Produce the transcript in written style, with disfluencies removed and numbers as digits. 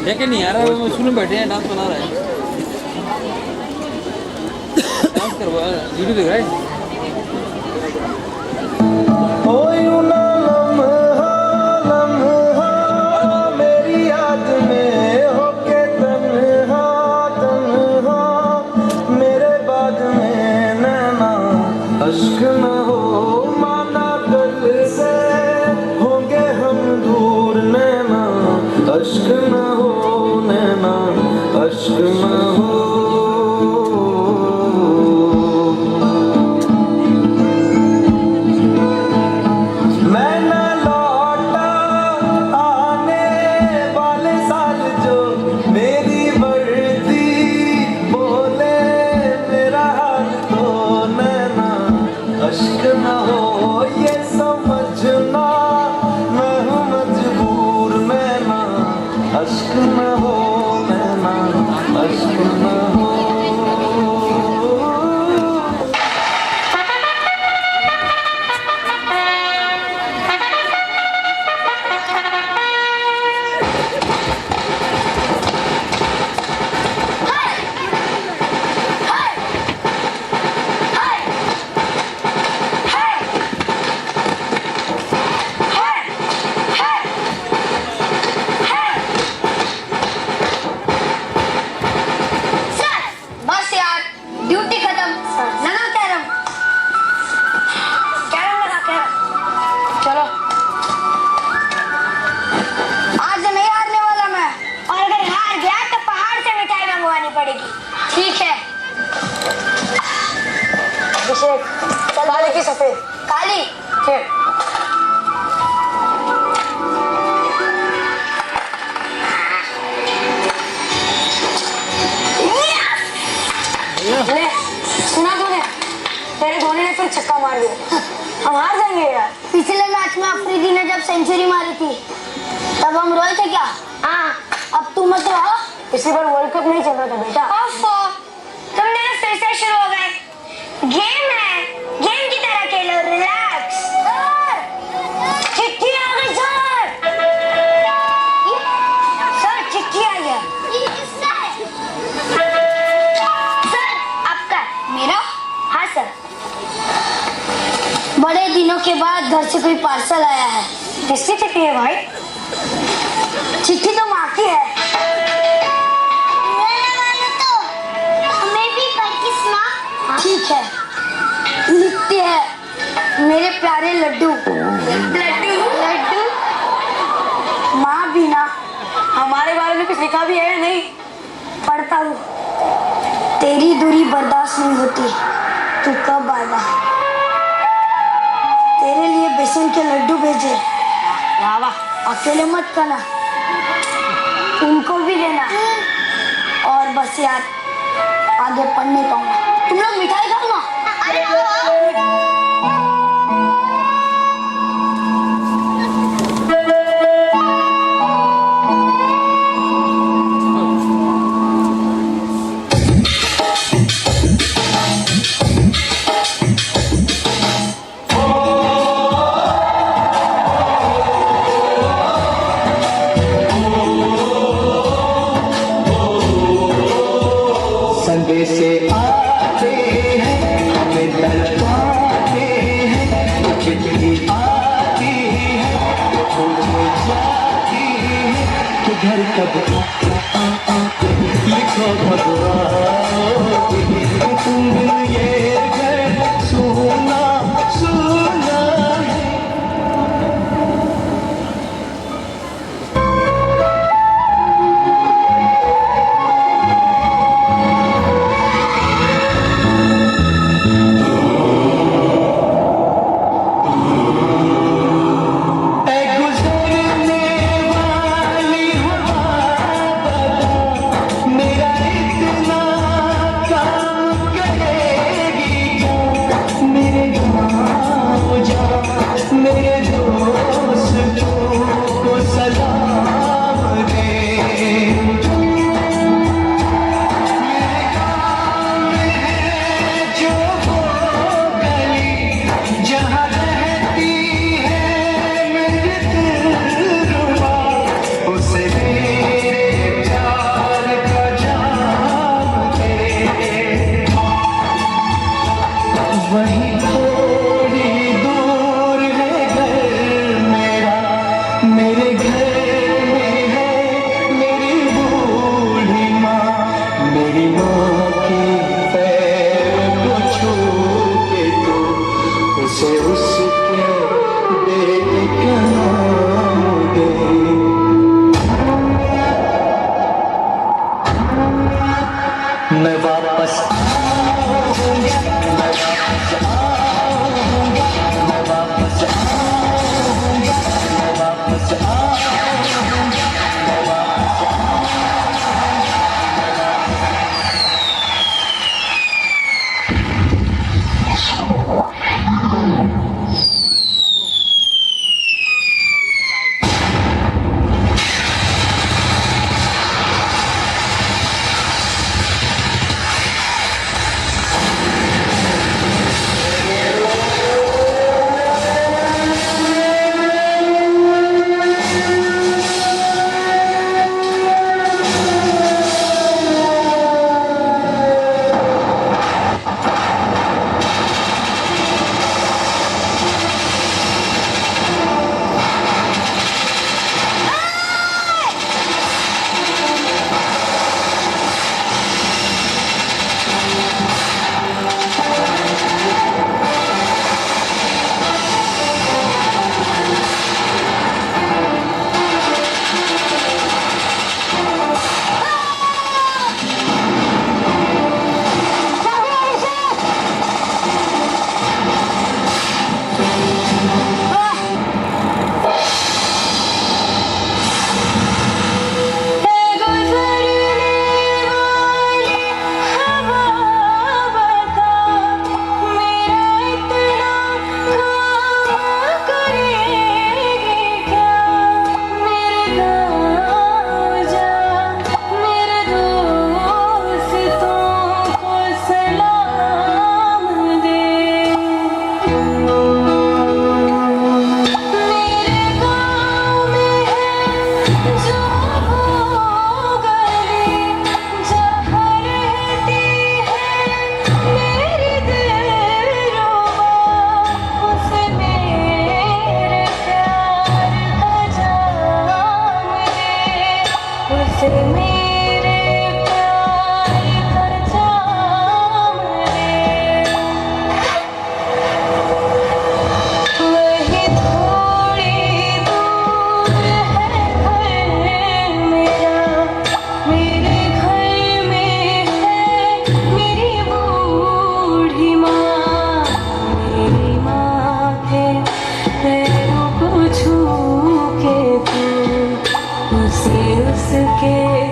लेकिन नहीं यार सुन बैठे हैं डांस बना रहा है डांस करवा वीडियो देख रहा है मेरी याद में होके तन्हा तन्हा मेरे बाद में नैना अश्क न हो माना कल से होंगे हम दूर नैना अश्क न हो नैना अश्क न हो मैं न लौटा आने वाले साल जो मेरी वर्दी बोले मेरा हाल तो नैना अश्क न हो ये समझना मैं हूँ मजबूर नैना अश्क न हो नैना अश्क न हो बस यार ड्यूटी खत्म लगा कैरम कैरम लगा कैरम चलो आज नहीं हारने वाला मैं और अगर हार गया तो पहाड़ से मिठाई मंगवानी पड़ेगी ठीक है अभिषेक चल काली की सफेद काली ठीक ले सुना तूने तेरे धोनी ने फिर छक्का मार दिया हम हार जाएंगे यार पिछले मैच में अफरीदी ने जब सेंचुरी मारी थी तब हम रोए थे क्या हाँ अब तुम मत रहो इसी बार वर्ल्ड कप नहीं चल रहा था बेटा तुम दोनों फिर से शुरू हो गए गेम है गेम की तरह खेलो रिलैक्स चिट्ठी आ गई सर चिट्ठी आई है मेरा हाँ सर बड़े दिनों के बाद घर से कोई पार्सल आया है किसकी चिट्ठी है भाई चिट्ठी तो माँ की है तो हमें भी किस माँ ठीक है लिखते हैं मेरे प्यारे लड्डू लड्डू लड्डू माँ बिना हमारे बारे में कुछ लिखा भी है या नहीं पढ़ता हूँ तेरी दूरी बर्दाश्त नहीं होती तू कब आएगा तेरे लिए बेसन के लड्डू भेजे वाह वाह अकेले मत खाना उनको भी देना और बस यार आगे पढ़ नहीं पाऊंगा तुम लोग मिठाई खाओ ना अरे से आते हैं हमें तड़पाते हैं चिट्ठी आती है मुझे जाती है कि घर कब लिखो भगवान तुम बिन ये घर सुना सुना मेरा मेरे घर में है मेरी बूढ़ी माँ, मेरी माँ की पैर को छू के तो उसे उसके बेटे का नाम दे। मैं वापस आऊंगा, मैं वापस आऊंगा, मैं वापस आऊंगा, मैं वापस आऊंगा, मैं वापस उसके